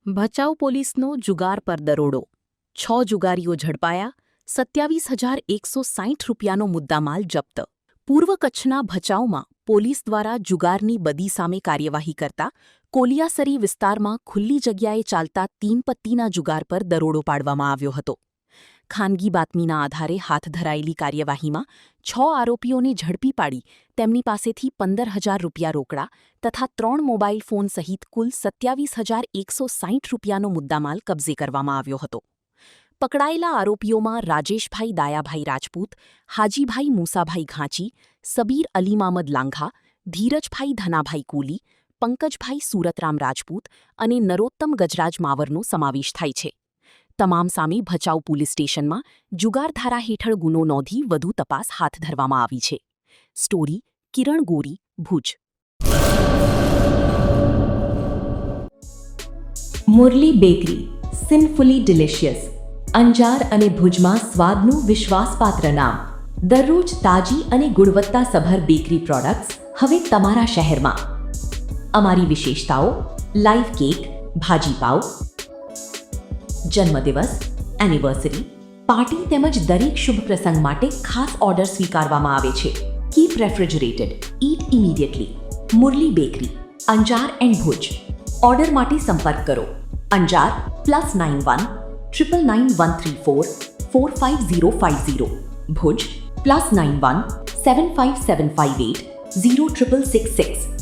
ભચાઉ પોલીસનો જુગાર પર દરોડો 6 જુગારીઓ ઝડપાયા 27,160 રૂપિયાનો મુદ્દામાલ જપ્ત પૂર્વ કચ્છના ભચાઉમાં પોલીસ દ્વારા જુગારની બદી સામે કાર્યવાહી કરતા કોલિયાસરી વિસ્તારમાં ખુલ્લી જગ્યાએ ચાલતા 3 પત્તીના જુગાર પર દરોડો પાડવામાં આવ્યો હતો. ખાનગી બાતમીના આધારે હાથ ધરાયેલી કાર્યવાહીમાં 6 આરોપીઓને ઝડપી પાડી તેમની પાસેથી 15,000 રૂપિયા રોકડા તથા 3 મોબાઈલ ફોન સહિત કુલ 27,160 રૂપિયાનો મુદ્દામાલ કબજે કરવામાં આવ્યો હતો. પકડાયેલા આરોપીઓમાં રાજેશભાઈ દાયાભાઈ રાજપૂત, હાજીભાઈ મૂસાભાઈ ઘાંચી, સબીર અલીમામદ લાંઘા, ધીરજભાઈ ધનાભાઈ કુલી, પંકજભાઈ સુરતરામ રાજપૂત અને નરોત્તમ ગજરાજ માવરનો સમાવેશ થાય છે. તમામ સામે ભચાઉ પોલીસ સ્ટેશનમાં જુગાર ધારા હેઠળ ગુનો નોંધી વધુ તપાસ હાથ ધરવામાં આવી છે. Story Kiran Gori, Bhuj. Murli bakery, sinfully delicious. Anjar અને ભુજમાં સ્વાદનું વિશ્વાસપાત્ર નામ. દરરોજ તાજી અને ગુણવત્તાસભર બેકરી પ્રોડક્ટ્સ હવે તમારા શહેરમાં. અમારી વિશેષતાઓ: લાઈવ કેક, ભાજી પાવ, જન્મદિવસ, એનિવર્સરી, પાર્ટી તેમજ દરેક શુભ પ્રસંગ માટે ખાસ ઓર્ડર સ્વીકારવામાં આવે છે. Keep refrigerated, eat immediately. Murli bakery, Anjar and Bhuj. Order માટે સંપર્ક કરો. અંજાર +91 999 134 45050. ભુજ +91 75758 0666.